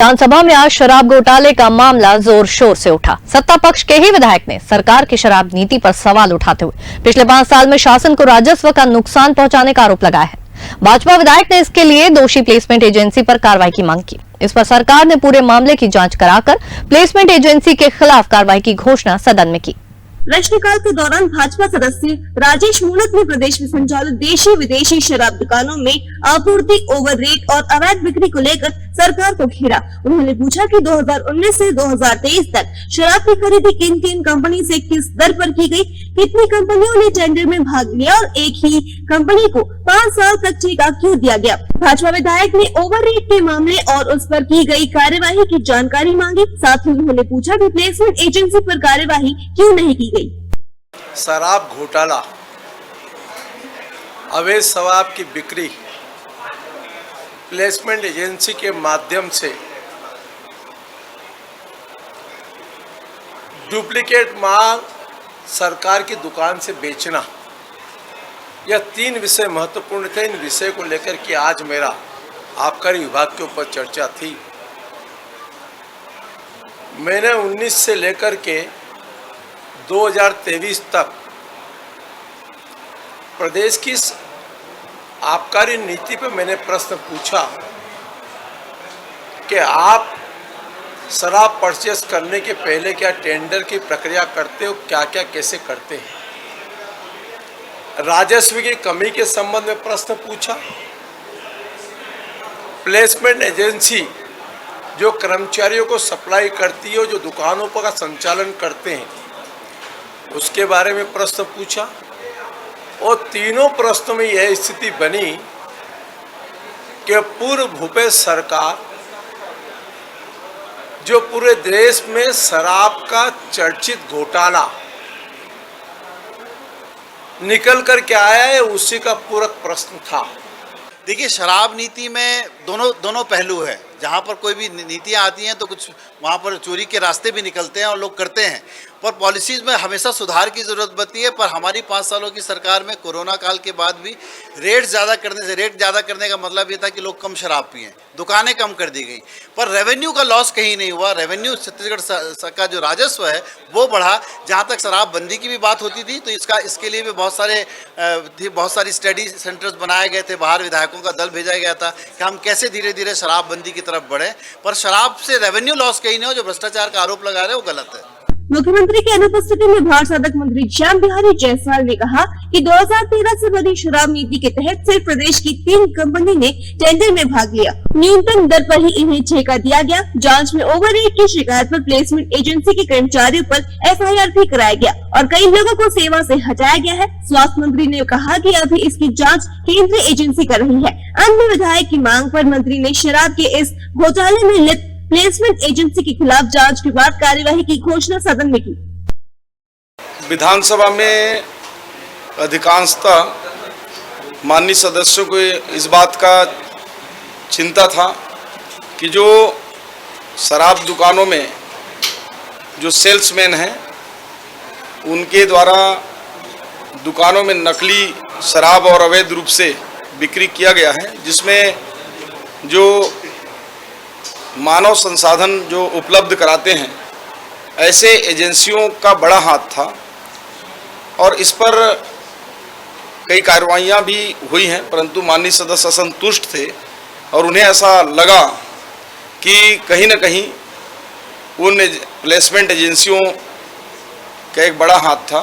विधानसभा में आज शराब घोटाले का मामला जोर शोर से उठा। सत्ता पक्ष के ही विधायक ने सरकार की शराब नीति पर सवाल उठाते हुए पिछले 5 साल में शासन को राजस्व का नुकसान पहुंचाने का आरोप लगाया है। भाजपा विधायक ने इसके लिए दोषी प्लेसमेंट एजेंसी पर कार्रवाई की मांग की। इस पर सरकार ने पूरे मामले की जांच कराकर प्लेसमेंट एजेंसी के खिलाफ कार्रवाई की घोषणा सदन में की। प्रश्नकाल के दौरान भाजपा सदस्य राजेश मूणत ने प्रदेश में संचालित देशी विदेशी शराब दुकानों में आपूर्ति, ओवर रेट और अवैध बिक्री को लेकर सरकार को घेरा। उन्होंने पूछा कि 2019 से 2023 तक शराब की खरीदी किन किन कंपनी से किस दर पर की गई, कितनी कंपनियों ने टेंडर में भाग लिया और एक ही कंपनी को 5 साल तक ठेका क्यों दिया गया। भाजपा विधायक ने ओवर रेट के मामले और उस पर की गई कार्यवाही की जानकारी मांगी। साथ ही उन्होंने पूछा कि प्लेसमेंट एजेंसी पर कार्यवाही क्यों नहीं की गई। शराब घोटाला, अवैध शराब की बिक्री प्लेसमेंट एजेंसी के माध्यम से, डुप्लीकेट माल सरकार की दुकान से बेचना, यह 3 विषय महत्वपूर्ण थे। इन विषय को लेकर के आज मेरा आबकारी विभाग के ऊपर चर्चा थी। मैंने 19 से लेकर के 2023 तक प्रदेश की आबकारी नीति पर मैंने प्रश्न पूछा कि आप शराब परचेस करने के पहले क्या टेंडर की प्रक्रिया करते हो, क्या क्या कैसे करते हैं। राजस्व की कमी के संबंध में प्रश्न पूछा। प्लेसमेंट एजेंसी जो कर्मचारियों को सप्लाई करती है, जो दुकानों का संचालन करते हैं, उसके बारे में प्रश्न पूछा। और तीनों प्रश्नों में यह स्थिति बनी कि पूर्व भूपेश सरकार जो पूरे देश में शराब का चर्चित घोटाला निकल कर के आया है, उसी का पूरक प्रश्न था। देखिए, शराब नीति में दोनों पहलू है। जहाँ पर कोई भी नीतियाँ आती हैं तो कुछ वहाँ पर चोरी के रास्ते भी निकलते हैं और लोग करते हैं, पर पॉलिसीज़ में हमेशा सुधार की ज़रूरत पड़ती है। पर हमारी 5 सालों की सरकार में कोरोना काल के बाद भी रेट ज़्यादा करने का मतलब ये था कि लोग कम शराब पिएं, दुकानें कम कर दी गई, पर रेवेन्यू का लॉस कहीं नहीं हुआ। रेवेन्यू छत्तीसगढ़ का जो राजस्व है वो बढ़ा। जहाँ तक शराबबंदी की भी बात होती थी तो इसके लिए भी बहुत सारी स्टडी सेंटर्स बनाए गए थे, बाहर विधायकों का दल भेजा गया था कि हम कैसे धीरे धीरे शराबबंदी की तरफ बढ़े, पर शराब से रेवेन्यू लॉस कहीं नहीं हो। जो भ्रष्टाचार का आरोप लगा रहे हैं वो गलत है। मुख्यमंत्री की अनुपस्थिति में भारत साधक मंत्री श्याम बिहारी जायसवाल ने कहा कि 2013 से बनी शराब नीति के तहत सिर्फ प्रदेश की 3 कंपनी ने टेंडर में भाग लिया। न्यूनतम दर पर ही इन्हें ठेका दिया गया। जांच में ओवर रेट की शिकायत पर प्लेसमेंट एजेंसी के कर्मचारियों पर FIR भी कराया गया और कई लोगों को सेवा से हटाया गया है। स्वास्थ्य मंत्री ने कहा कि अभी इसकी जाँच केंद्रीय एजेंसी कर रही है। अन्य विधायक की मांग पर मंत्री ने शराब के इस घोटाले में लिप्त प्लेसमेंट एजेंसी के खिलाफ जांच के बाद कार्यवाही की घोषणा सदन में की। विधानसभा में अधिकांशतः माननीय सदस्यों को इस बात का चिंता था कि जो शराब दुकानों में जो सेल्समैन हैं उनके द्वारा दुकानों में नकली शराब और अवैध रूप से बिक्री किया गया है, जिसमें जो मानव संसाधन जो उपलब्ध कराते हैं ऐसे एजेंसियों का बड़ा हाथ था। और इस पर कई कार्रवाइयाँ भी हुई हैं, परंतु माननीय सदस्य असंतुष्ट थे और उन्हें ऐसा लगा कि कहीं न कहीं उन प्लेसमेंट एजेंसियों का एक बड़ा हाथ था।